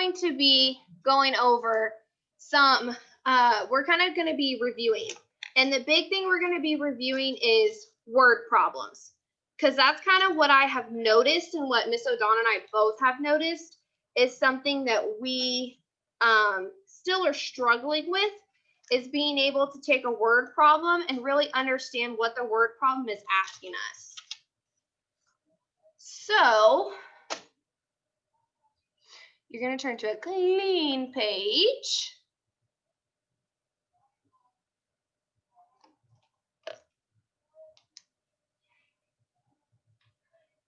going to be going over some, we're kind of going to be reviewing. And the big thing we're going to be reviewing is word problems, because that's kind of what I have noticed, and what Miss O'Donnell and I both have noticed is something that we still are struggling with, is being able to take a word problem and really understand what the word problem is asking us. So you're going to turn to a clean page.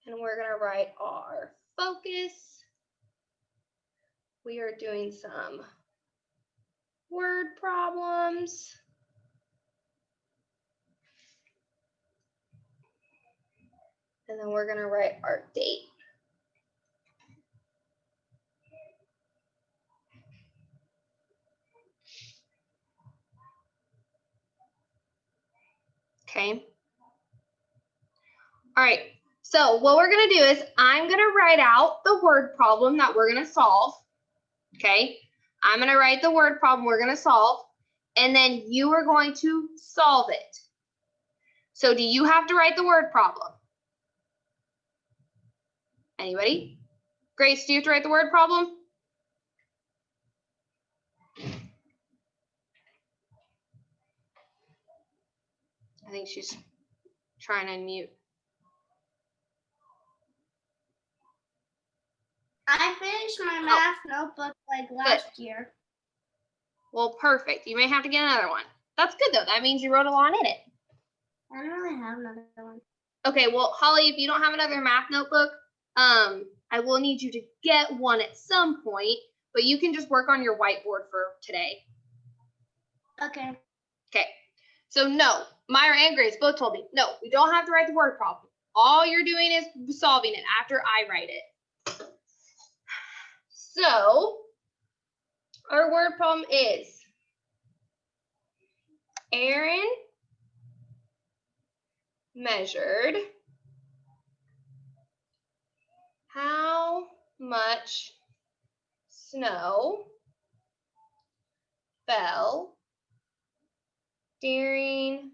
And we're going to write our focus. We are doing some word problems. And then we're going to write our date. Okay. All right. So what we're going to do is I'm going to write out the word problem that we're going to solve. Okay. I'm going to write the word problem we're going to solve, and then you are going to solve it. So do you have to write the word problem? Anybody? Grace, do you have to write the word problem? I think she's trying to unmute. I finished my math notebook like last year. Well, perfect. You may have to get another one. That's good though. That means you wrote a lot in it. I don't really have another one. Okay, well, Holly, if you don't have another math notebook, I will need you to get one at some point, but you can just work on your whiteboard for today. Okay. Okay. So no, Myra and Grace both told me, no, we don't have to write the word problem. All you're doing is solving it after I write it. So our word problem is Aaron measured how much snow fell during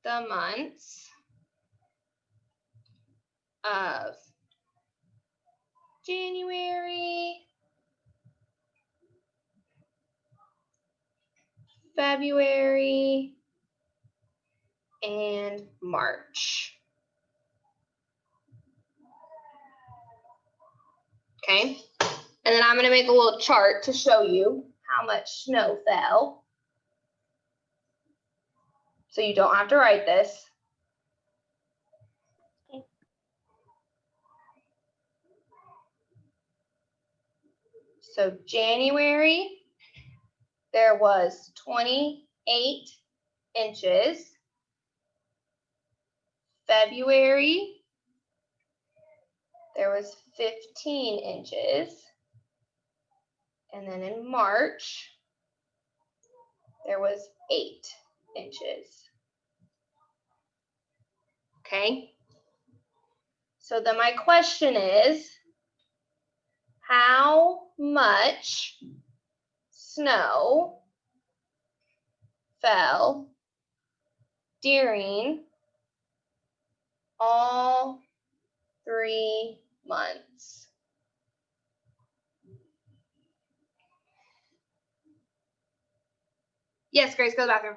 the months of January, February, and March. Okay, and then I'm going to make a little chart to show you how much snow fell. So you don't have to write this. Okay. So January, there was 28 inches. February, there was 15 inches. And then in March, there was 8 inches. Okay. So then my question is, how much snow fell during all 3 months? Yes, Grace, go to the bathroom.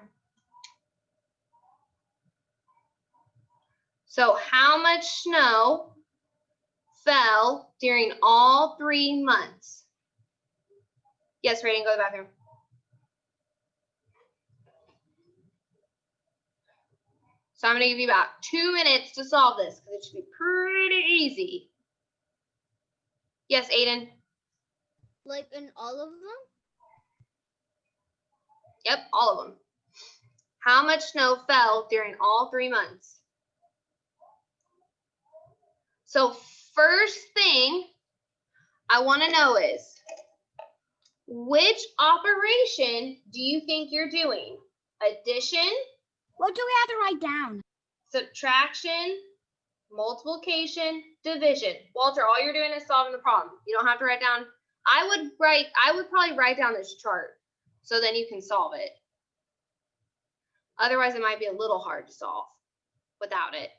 So how much snow fell during all 3 months? Yes, Raiden, go to the bathroom. So I'm going to give you about 2 minutes to solve this because it should be pretty easy. Yes, Aiden. Like in all of them? Yep, all of them. How much snow fell during all 3 months? So first thing I want to know is, which operation do you think you're doing? Addition? What do we have to write down? Subtraction? Multiplication? division. Walter, all you're doing is solving the problem. You don't have to write down. I would probably write down this chart so then you can solve it. Otherwise, it might be a little hard to solve without it.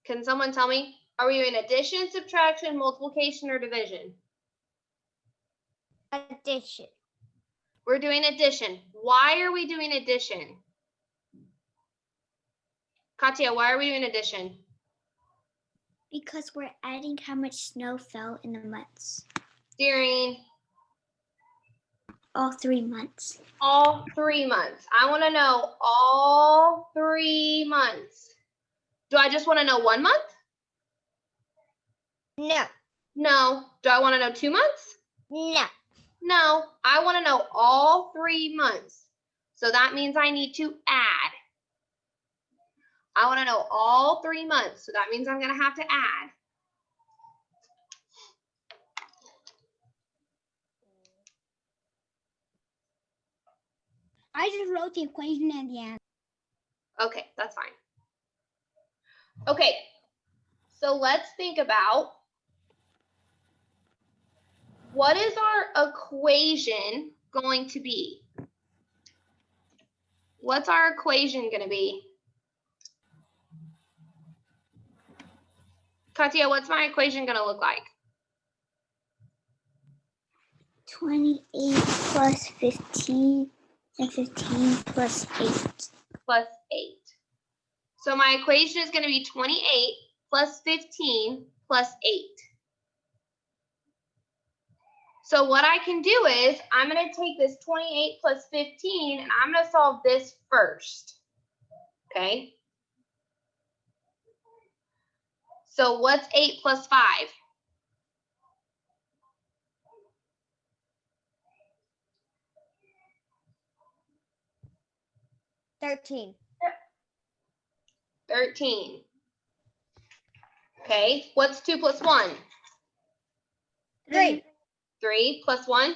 Can someone tell me, are we doing addition, subtraction, multiplication, or division? Addition. We're doing addition. Why are we doing addition? Katya, why are we doing addition? Because we're adding how much snow fell in the months. During all 3 months. All 3 months. I want to know all 3 months. Do I just want to know 1 month? No. No. Do I want to know 2 months? No. No. I want to know all 3 months. So that means I need to add. I want to know all 3 months. So that means I'm going to have to add. I just wrote the equation at the end. Okay, that's fine. Okay, so let's think about what is our equation going to be? What's our equation going to be? Katya, what's my equation going to look like? 28 plus 15 and 15 plus 8. Plus 8. So my equation is going to be 28 plus 15 plus 8. So what I can do is I'm going to take this 28 plus 15 and I'm going to solve this first. Okay? So what's 8 plus 5? 13. 13. Okay, what's 2 plus 1? 3. 3 plus 1?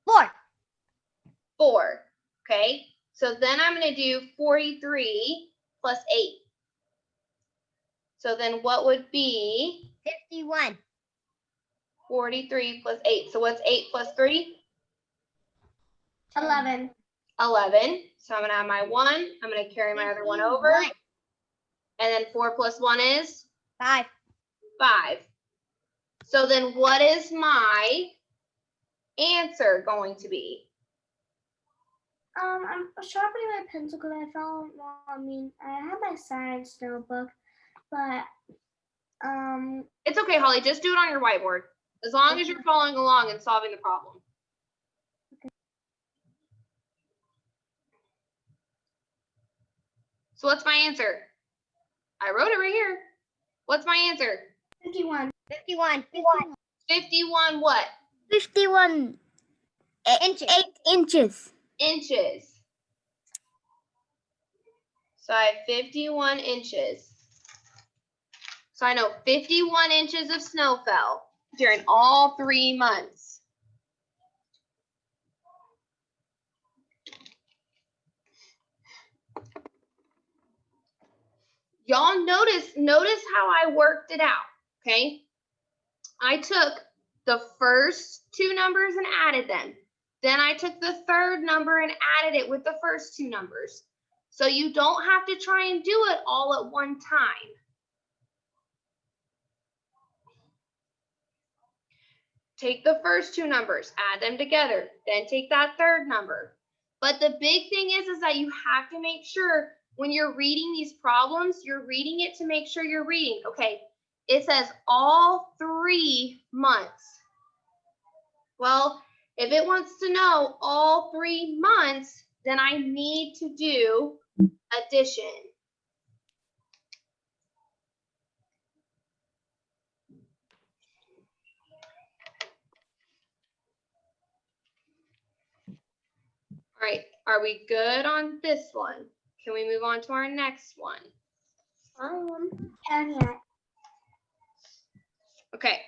4. 4. Okay, so then I'm going to do 43 plus 8. So then what would be 51. 43 plus 8? So what's 8 plus 3? 11. 11. So I'm going to have my 1. I'm going to carry my other 1 over. 1. And then 4 plus 1 is? 5. 5. So then what is my answer going to be? I'm sharpening my pencil because I found, I have my science notebook, but, It's okay, Holly. Just do it on your whiteboard. As long as you're following along and solving the problem. Okay. So what's my answer? I wrote it right here. What's my answer? 51. 51. 51 what? 51 inches. 8 inches. Inches. So I have 51 inches. So I know 51 inches of snow fell during all 3 months. Y'all notice how I worked it out, okay? I took the first 2 numbers and added them. Then I took the third number and added it with the first 2 numbers. So you don't have to try and do it all at one time. Take the first 2 numbers, add them together, then take that third number. But the big thing is that you have to make sure when you're reading these problems, you're reading it to make sure you're reading. Okay, it says all 3 months. Well, if it wants to know all 3 months, then I need to do addition. All right, are we good on this one? Can we move on to our next one? Okay.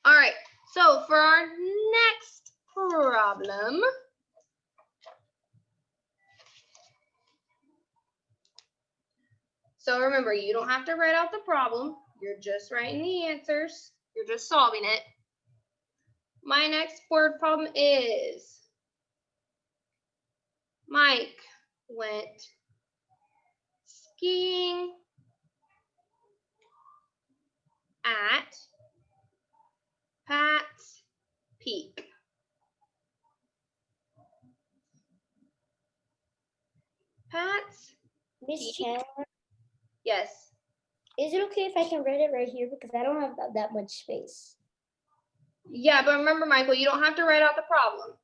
All right, so for our next problem, So remember, you don't have to write out the problem. You're just writing the answers. You're just solving it. My next word problem is Mike went skiing at Pat's Peak. Pat's Miss Peak? Chandler, Yes. is it okay if I can write it right here because I don't have that much space? Yeah, but remember, Michael, you don't have to write out the problem.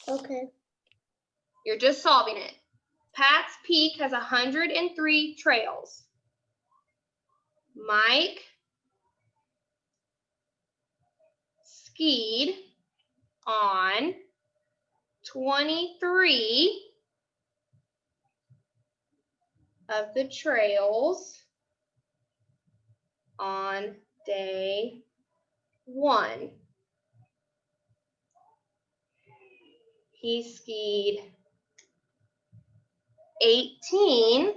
Okay. You're just solving it. Pat's Peak has 103 trails. Mike skied on 23 of the trails on day 1. He skied 18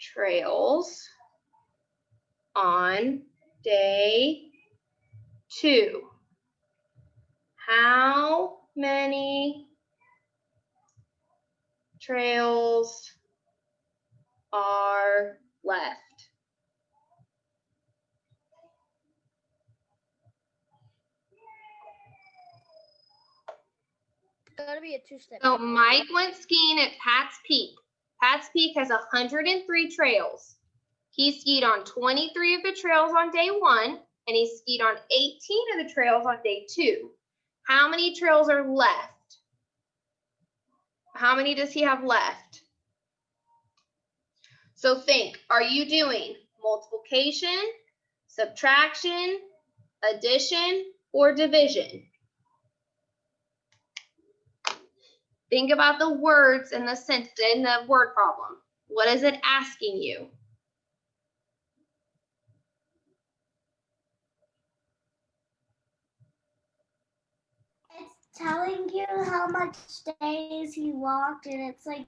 trails on day 2. How many trails are left? It's gotta be a two-step. So Mike went skiing at Pat's Peak. Pat's Peak has 103 trails. He skied on 23 of the trails on day 1, and he skied on 18 of the trails on day 2. How many trails are left? How many does he have left? So think, are you doing multiplication, subtraction, addition, or division? Think about the words in the word problem. What is it asking you? It's telling you how much days he walked, and it's like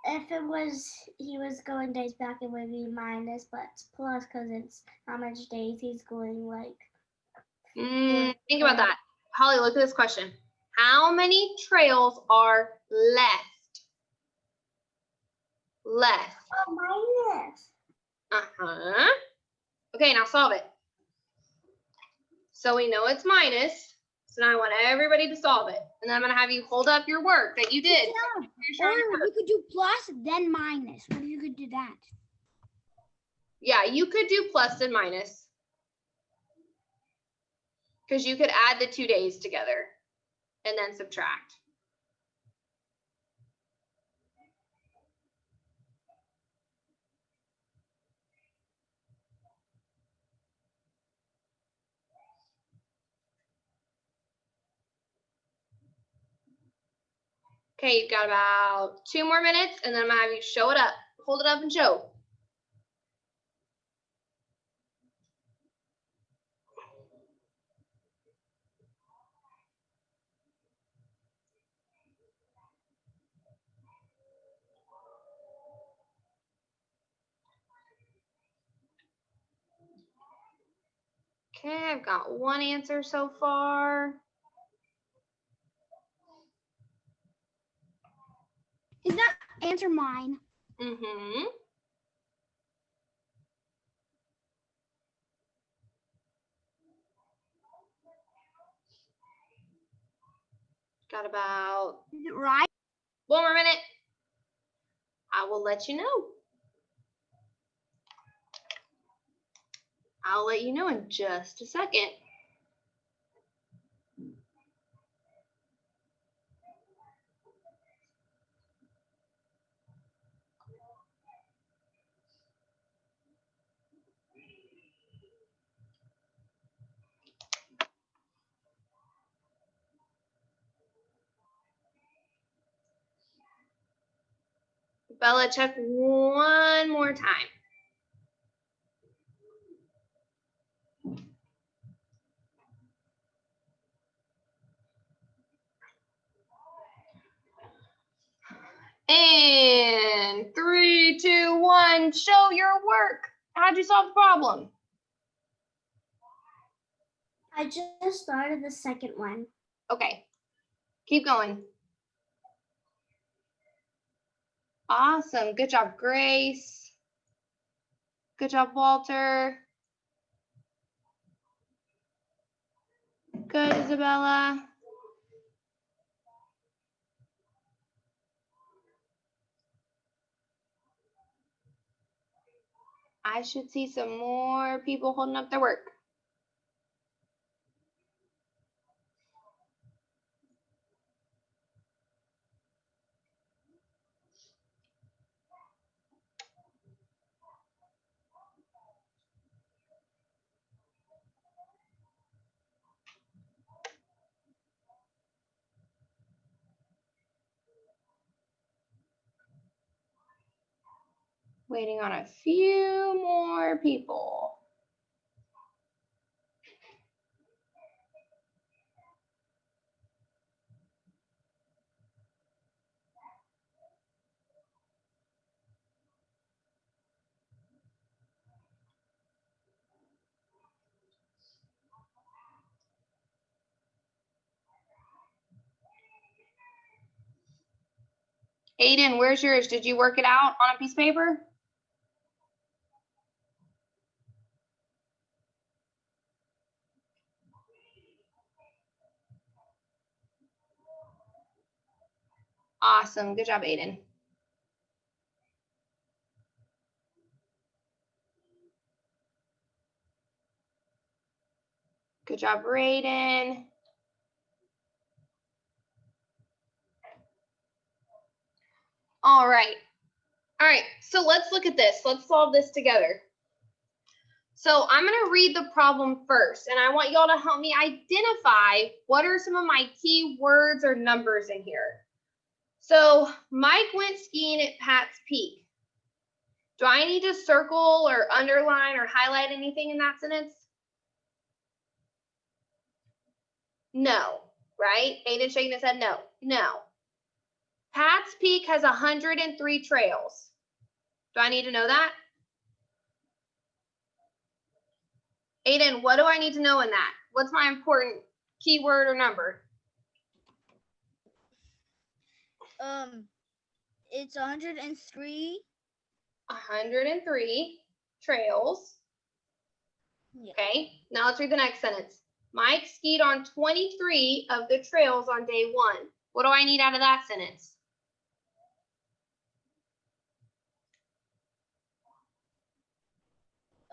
if it was he was going days back, it would be minus, but it's plus because it's how much days he's going like. Think about that. Holly, look at this question. How many trails are left? Left. Oh, minus. Uh-huh. Okay, now solve it. So we know it's minus. So now I want everybody to solve it. And then I'm going to have you hold up your work that you did. Or you could do plus, then minus. What if you could do that? Yeah, you could do plus and minus. Because you could add the 2 days together and then subtract. Okay, you've got about 2 more minutes, and then I'm gonna have you show it up. Hold it up and show. Okay, I've got 1 answer so far. Is that answer mine? Mm-hmm. Got about Is it right? 1 more minute. I will let you know. I'll let you know in just a second. Bella, check one more time. And 3, 2, 1, show your work. How'd you solve the problem? I just started the second one. Okay, keep going. Awesome, good job, Grace. Good job, Walter. Good, Isabella. I should see some more people holding up their work. Waiting on a few more people. Aiden, where's yours? Did you work it out on a piece of paper? Awesome, good job, Aiden. Good job, Raiden. All right. All right, so let's look at this. Let's solve this together. So I'm going to read the problem first, and I want y'all to help me identify what are some of my key words or numbers in here. So Mike went skiing at Pat's Peak. Do I need to circle or underline or highlight anything in that sentence? No, right? Aiden shaking his head, no. No. Pat's Peak has 103 trails. Do I need to know that? Aiden, what do I need to know in that? What's my important keyword or number? It's 103. 103 trails. Yeah. Okay, now let's read the next sentence. Mike skied on 23 of the trails on day 1. What do I need out of that sentence?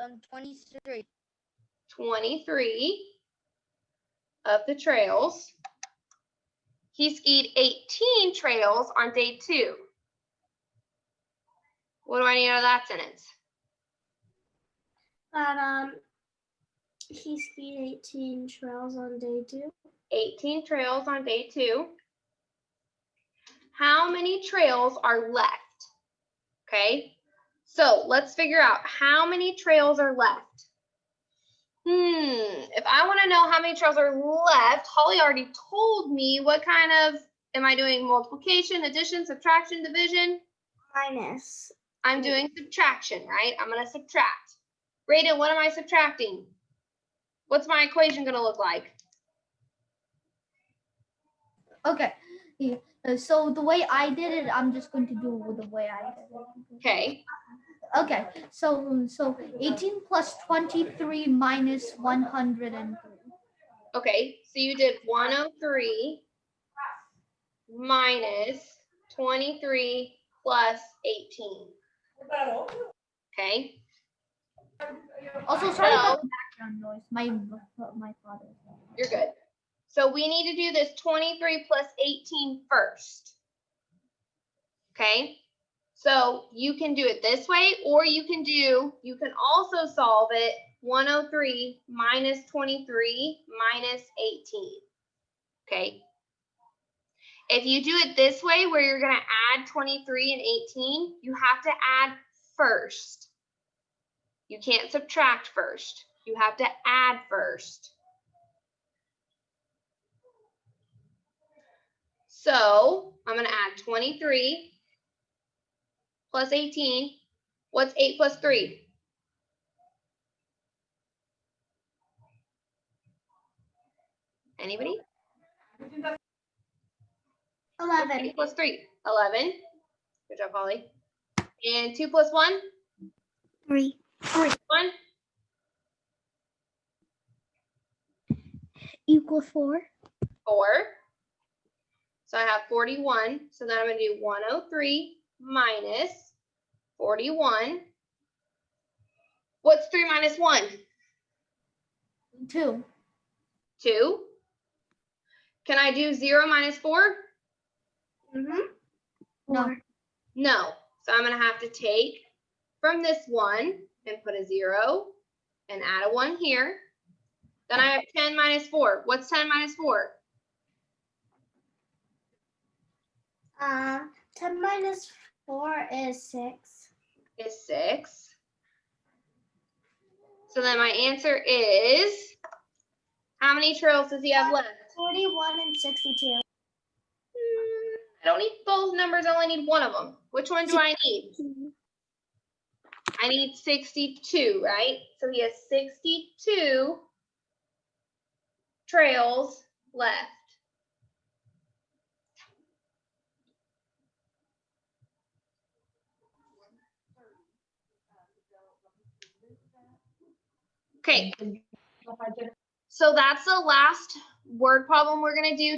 Um, 23. 23 of the trails. He skied 18 trails on day 2. What do I need out of that sentence? He skied 18 trails on day 2. 18 trails on day 2. How many trails are left? Okay, so let's figure out how many trails are left. If I want to know how many trails are left, Holly already told me what kind of, am I doing multiplication, addition, subtraction, division? Minus. I'm doing subtraction, right? I'm going to subtract. Raiden, what am I subtracting? What's my equation going to look like? Okay, yeah. So the way I did it, I'm just going to do the way I did it. Okay. Okay, so 18 plus 23 minus 103. Okay, so you did 103 minus 23 plus 18. Okay. Also, sorry So- about the background noise. My father. You're good. So we need to do this 23 plus 18 first. Okay, so you can do it this way, or you can also solve it 103 minus 23 minus 18. Okay, if you do it this way, where you're going to add 23 and 18, you have to add first. You can't subtract first. You have to add first. So I'm going to add 23 plus 18. What's 8 plus 3? Anybody? 11. 8 plus 3, 11. Good job, Holly. And 2 plus 1? 3. 1. Equals 4. 4. So I have 41. So then I'm going to do 103 minus 41. What's 3 minus 1? 2. 2. Can I do 0 minus 4? Mm-hmm. No. No. So I'm going to have to take from this 1 and put a 0 and add a 1 here. Then I have 10 minus 4. What's 10 minus 4? 10 minus 4 is 6. Is 6. So then my answer is, how many trails does he have left? 41 and 62. I don't need both numbers, I only need one of them. Which one do I need? I need 62, right? So he has 62 trails left. Okay. So that's the last word problem we're going to do